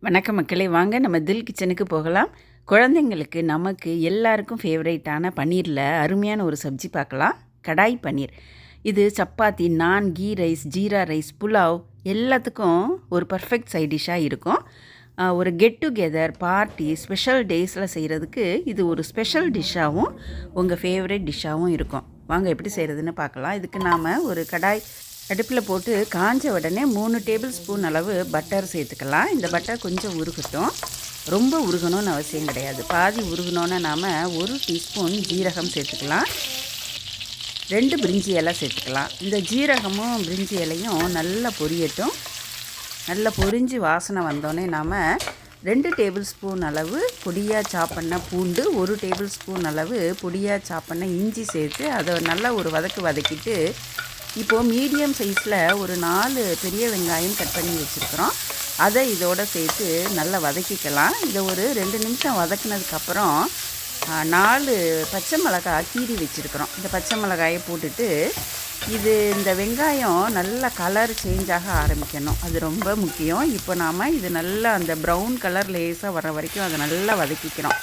வணக்கம் மக்களே, வாங்க நம்ம தில் கிச்சனுக்கு போகலாம். குழந்தைங்களுக்கு நமக்கு எல்லாருக்கும் ஃபேவரேட்டான பன்னீரில் அருமையான ஒரு சப்ஜி பார்க்கலாம். கடாய் பன்னீர். இது சப்பாத்தி, நான், கீ ரைஸ், ஜீரா ரைஸ், புலாவ் எல்லாத்துக்கும் ஒரு பர்ஃபெக்ட் சைட் டிஷ்ஷாக இருக்கும். ஒரு கெட் டுகெதர், பார்ட்டி, ஸ்பெஷல் டேஸில் செய்கிறதுக்கு இது ஒரு ஸ்பெஷல் டிஷ்ஷாகவும் உங்கள் ஃபேவரட் டிஷ்ஷாகவும் இருக்கும். வாங்க எப்படி செய்கிறதுன்னு பார்க்கலாம். இதுக்கு நாம் ஒரு கடாய் அடுப்பில் போட்டு காஞ்ச உடனே 3 டேபிள் ஸ்பூன் அளவு பட்டர் சேர்த்துக்கலாம். இந்த பட்டர் கொஞ்சம் உருகட்டும். ரொம்ப உருகணும்னு அவசியம் கிடையாது. பாதி உருகணுன்னு நாம் 1 டீஸ்பூன் ஜீரகம் சேர்த்துக்கலாம். 2 பிரிஞ்சி இலை சேர்த்துக்கலாம். இந்த ஜீரகமும் பிரிஞ்சி இலையும் நல்லா பொரியட்டும். நல்லா பொரிஞ்சு வாசனை வந்தோடனே நாம் 2 டேபிள் ஸ்பூன் அளவு பொடியாக சாப் பண்ண பூண்டு, 1 டேபிள் ஸ்பூன் அளவு பொடியாக சாப் பண்ண இஞ்சி சேர்த்து அதை நல்லா ஒரு வதக்கிட்டு இப்போது மீடியம் சைஸில் ஒரு 4 பெரிய வெங்காயம் கட் பண்ணி வச்சுருக்குறோம். அதை இதோடு சேர்த்து நல்லா வதக்கிக்கலாம். இதை ஒரு 2 நிமிஷம் வதக்கினதுக்கப்புறம் 4 பச்சை மிளகாய் கீறி வச்சுருக்குறோம். இந்த பச்சை மிளகாயை போட்டுட்டு இந்த வெங்காயம் நல்லா கலர் சேஞ்ச் ஆக ஆரம்பிக்கணும். அது ரொம்ப முக்கியம். இப்போ நாம் இது நல்லா அந்த ப்ரௌன் கலர் லேஸாக வர வரைக்கும் அதை நல்லா வதக்கிக்கிறோம்.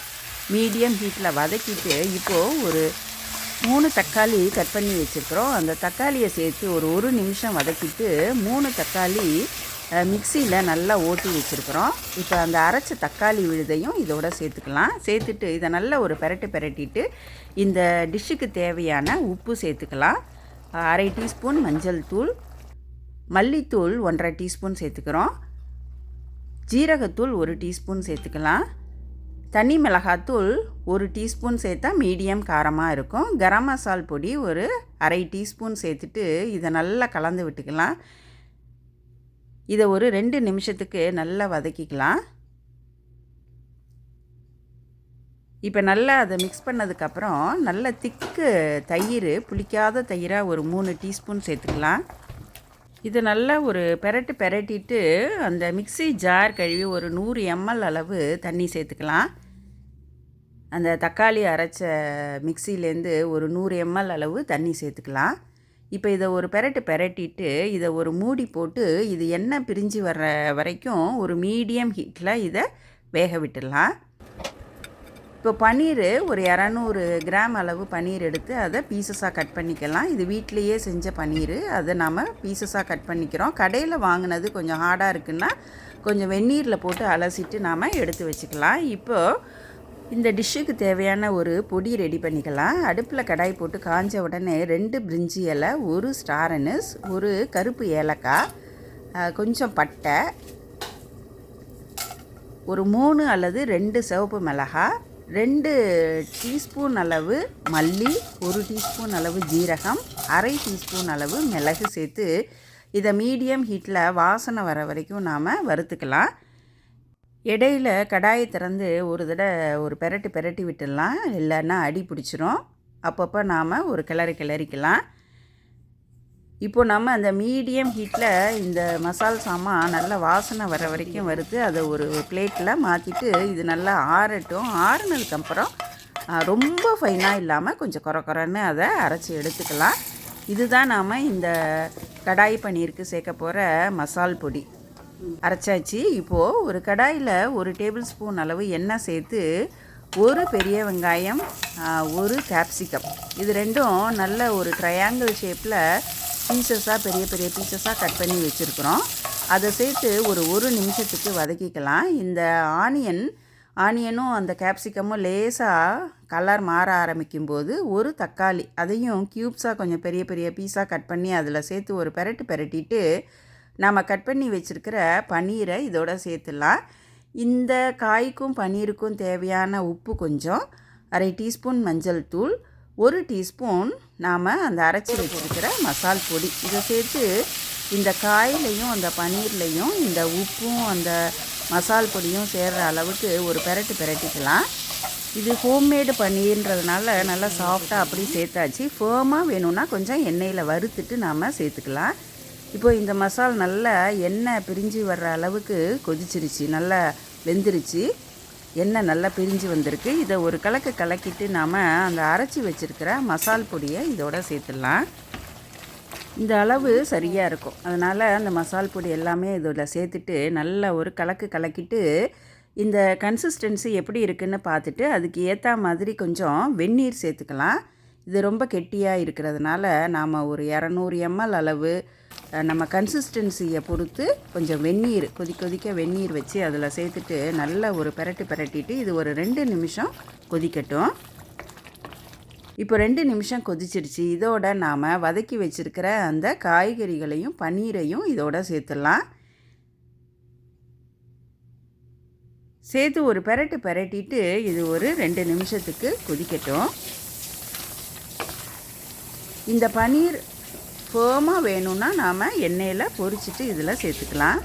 மீடியம் ஹீட்டில் வதக்கிட்டு இப்போது ஒரு 3 தக்காளி கட் பண்ணி வச்சுருக்குறோம். அந்த தக்காளியை சேர்த்து ஒரு நிமிஷம் வதக்கிட்டு 3 தக்காளி மிக்சியில் நல்லா ஓட்டி வச்சுருக்குறோம். இப்போ அந்த அரைச்ச தக்காளி விழுதையும் இதோட சேர்த்துக்கலாம். சேர்த்துட்டு இதை நல்லா ஒரு பிரட்டிட்டு இந்த டிஷ்ஷுக்கு தேவையான உப்பு சேர்த்துக்கலாம். 1/2 டீஸ்பூன் மஞ்சள் தூள், மல்லித்தூள் 1/2 டீஸ்பூன் சேர்த்துக்கிறோம். ஜீரகத்தூள் 1 டீஸ்பூன் சேர்த்துக்கலாம். தனி மிளகாத்தூள் 1 டீஸ்பூன் சேர்த்தா மீடியம் காரமாக இருக்கும். கரம் மசால் பொடி ஒரு 1/2 டீஸ்பூன் சேர்த்துட்டு இதை நல்லா கலந்து விட்டுக்கலாம். இதை ஒரு 2 நிமிஷத்துக்கு நல்லா வதக்கிக்கலாம். இப்போ நல்லா அதை மிக்ஸ் பண்ணதுக்கப்புறம் நல்ல திக்கு தயிர், புளிக்காத தயிராக ஒரு 3 டீஸ்பூன் சேர்த்துக்கலாம். இதை நல்லா ஒரு பிரட்டிட்டு அந்த மிக்ஸி ஜார் கழுவி ஒரு 100 ml அளவு தண்ணி சேர்த்துக்கலாம். அந்த தக்காளி அரைச்ச மிக்சிலேருந்து ஒரு 100 ml அளவு தண்ணி சேர்த்துக்கலாம். இப்போ இதை ஒரு பிரட்டிட்டு இதை ஒரு மூடி போட்டு இது எண்ணெய் பிரிஞ்சு வர்ற வரைக்கும் ஒரு மீடியம் ஹீட்டில் இதை வேக விட்டுடலாம். இப்போ பன்னீர் ஒரு 200 கிராம் அளவு பன்னீர் எடுத்து அதை பீசஸாக கட் பண்ணிக்கலாம். இது வீட்டிலையே செஞ்ச பன்னீர், அதை நாம் பீசஸாக கட் பண்ணிக்கிறோம். கடையில் வாங்கினது கொஞ்சம் ஹார்டாக இருக்குன்னா கொஞ்சம் வெந்நீரில் போட்டு அலசிட்டு நாம் எடுத்து வச்சுக்கலாம். இப்போது இந்த டிஷ்ஷுக்கு தேவையான ஒரு பொடி ரெடி பண்ணிக்கலாம். அடுப்பில் கடாய் போட்டு காஞ்ச உடனே 2 பிரிஞ்சி இலை, 1 ஸ்டார் அனிஸ், 1 கருப்பு ஏலக்காய், கொஞ்சம் பட்டை, ஒரு 3 அல்லது 2 சிவப்பு மிளகாய், 2 டீஸ்பூன் அளவு மல்லி, 1 டீஸ்பூன் அளவு ஜீரகம், 1/2 டீஸ்பூன் அளவு மிளகு சேர்த்து இதை மீடியம் ஹீட்டில் வாசனை வர வரைக்கும் நாம் வறுத்துக்கலாம். இடையில் கடாயை திறந்து ஒரு தடவை ஒரு பிரட்டி விட்டுடலாம், இல்லைன்னா அடி பிடிச்சிரும். அப்பப்போ நாம் ஒரு கிளறிக்கலாம். இப்போது நம்ம அந்த மீடியம் ஹீட்டில் இந்த மசால் சாமான் நல்லா வாசனை வர வரைக்கும் வறுத்து அதை ஒரு பிளேட்டில் மாற்றிட்டு இது நல்லா ஆறட்டும். ஆறுனதுக்கப்புறம் ரொம்ப ஃபைனாக இல்லாமல் கொஞ்சம் குறைன்னு அதை அரைச்சி எடுத்துக்கலாம். இதுதான் நாம் இந்த கடாய் பன்னீருக்கு சேர்க்க போகிற மசால் பொடி. அரைச்சாச்சு. இப்போது ஒரு கடாயில் 1 டேபிள் ஸ்பூன் அளவு எண்ணெய் சேர்த்து 1 பெரிய வெங்காயம், 1 கேப்சிகம், இது ரெண்டும் நல்ல ஒரு ட்ரையாங்கிள் ஷேப்பில் பீசஸாக பெரிய பீசஸாக கட் பண்ணி வச்சுருக்குறோம். அதை சேர்த்து ஒரு நிமிஷத்துக்கு வதக்கிக்கலாம். இந்த ஆனியனும் அந்த கேப்சிகமும் லேசாக கலர் மாற ஆரம்பிக்கும்போது 1 தக்காளி, அதையும் க்யூப்ஸாக கொஞ்சம் பெரிய பீஸாக கட் பண்ணி அதில் சேர்த்து ஒரு பிரட்டிட்டு நாம் கட் பண்ணி வச்சுருக்கிற பன்னீரை இதோட சேர்த்துடலாம். இந்த காய்க்கும் பன்னீருக்கும் தேவையான உப்பு கொஞ்சம், 1/2 டீஸ்பூன் மஞ்சள் தூள், 1 டீஸ்பூன் நாம் அந்த அரைச்சி வச்சுருக்கிற மசால் பொடி, இதை சேர்த்து இந்த காயிலையும் அந்த பன்னீர்லையும் இந்த உப்பும் அந்த மசால் பொடியும் சேர்கிற அளவுக்கு ஒரு பிரட்டிக்கலாம். இது ஹோம்மேடு பன்னீர்ன்றதுனால நல்லா சாஃப்டாக அப்படி சேர்த்தாச்சு. ஃபேமாக வேணும்னா கொஞ்சம் எண்ணெயில் வறுத்துட்டு நாம் சேர்த்துக்கலாம். இப்போ இந்த மசால் நல்லா எண்ணெய் பிரிஞ்சு வர்ற அளவுக்கு கொதிச்சிருச்சு, நல்லா வெந்துருச்சு, எண்ணெய் நல்லா பிரிஞ்சு வந்திருக்கு. இதை ஒரு கலக்கிட்டு நாம் அந்த அரைச்சி வச்சுருக்கிற மசால் பொடியை இதோட சேர்த்துடலாம். இந்த அளவு சரியாக இருக்கும். அதனால் அந்த மசால் பொடி எல்லாமே இதில் சேர்த்துட்டு நல்லா ஒரு கலக்கிட்டு இந்த கன்சிஸ்டன்சி எப்படி இருக்குதுன்னு பார்த்துட்டு அதுக்கு ஏற்ற மாதிரி கொஞ்சம் வெந்நீர் சேர்த்துக்கலாம். இது ரொம்ப கெட்டியாக இருக்கிறதுனால நாம் ஒரு 200 ml அளவு நம்ம கன்சிஸ்டன்சியை பொறுத்து கொஞ்சம் வெந்நீர் கொதிக்க வெந்நீர் வச்சு அதில் சேர்த்துட்டு நல்லா ஒரு பிரட்டிட்டு இது ஒரு 2 நிமிஷம் கொதிக்கட்டும். இப்போ 2 நிமிஷம் கொதிச்சிடுச்சு. இதோட நாம் வதக்கி வச்சுருக்கிற அந்த காய்கறிகளையும் பன்னீரையும் இதோட சேர்த்துடலாம். சேர்த்து ஒரு பிரட்டிட்டு இது ஒரு 2 நிமிஷத்துக்கு கொதிக்கட்டும். இந்த பன்னீர் ஃபேமாக வேணும்னா நாம் எண்ணெயில் பொரிச்சிட்டு இதில் சேர்த்துக்கலாம்.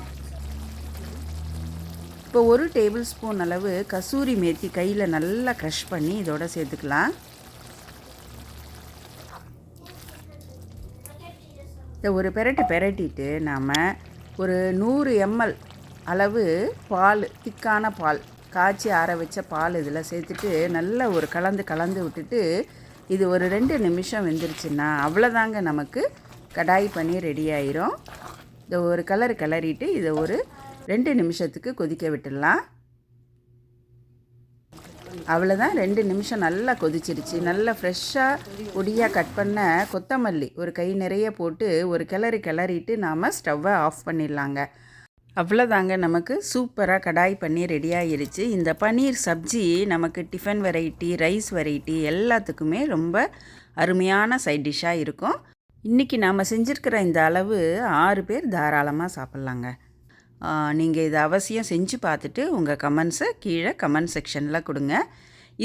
இப்போ 1 டேபிள் ஸ்பூன் அளவு கசூரி மேத்தி கையில் நல்லா க்ரஷ் பண்ணி இதோட சேர்த்துக்கலாம். இதை ஒரு பிரட்டிட்டு நாம் ஒரு 100 ml அளவு பால், திக்கான பால், காய்ச்சி ஆற வச்ச பால் இதில் சேர்த்துட்டு நல்லா ஒரு கலந்து விட்டுட்டு இது ஒரு 2 நிமிஷம் வெந்துருச்சுன்னா அவ்வளோதாங்க, நமக்கு கடாய் பன்னீர் ரெடி ஆயிரும். இதை ஒரு கிளறிட்டு இதை ஒரு 2 நிமிஷத்துக்கு கொதிக்க விட்டுடலாம். அவ்வளோதான், 2 நிமிஷம் நல்லா கொதிச்சிருச்சு. நல்லா ஃப்ரெஷ்ஷாக பொடியாக கட் பண்ண கொத்தமல்லி ஒரு கை நிறைய போட்டு ஒரு கிளறிட்டு நாம் ஸ்டவ்வை ஆஃப் பண்ணிடலாங்க. அவ்வளோதாங்க, நமக்கு சூப்பராக கடாய் பன்னீர் ரெடி ஆகிருச்சு. இந்த பன்னீர் சப்ஜி நமக்கு டிஃபன் வெரைட்டி, ரைஸ் வெரைட்டி எல்லாத்துக்குமே ரொம்ப அருமையான சைட் டிஷ்ஷாக இருக்கும். இன்றைக்கி நாம் செஞ்சுருக்கிற இந்த அளவு 6 பேர் தாராளமாக சாப்பிட்லாங்க. நீங்கள் இதை அவசியம் செஞ்சு பார்த்துட்டு உங்கள் கமெண்ட்ஸை கீழே கமெண்ட் செக்ஷனில் கொடுங்க.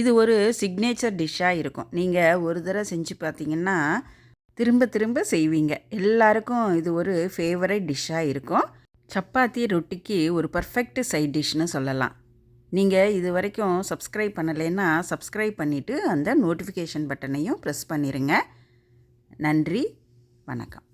இது ஒரு சிக்னேச்சர் டிஷ்ஷாக இருக்கும். நீங்கள் ஒரு தடவை செஞ்சு பார்த்தீங்கன்னா திரும்ப செய்வீங்க. எல்லாருக்கும் இது ஒரு ஃபேவரட் டிஷ்ஷாக இருக்கும். சப்பாத்தி ரொட்டிக்கு ஒரு பர்ஃபெக்ட் சைட் டிஷ்னு சொல்லலாம். நீங்கள் இது வரைக்கும் சப்ஸ்கிரைப் பண்ணலைன்னா சப்ஸ்கிரைப் பண்ணிவிட்டு அந்த நோட்டிஃபிகேஷன் பட்டனையும் ப்ரெஸ் பண்ணிடுங்க. நன்றி, வணக்கம்.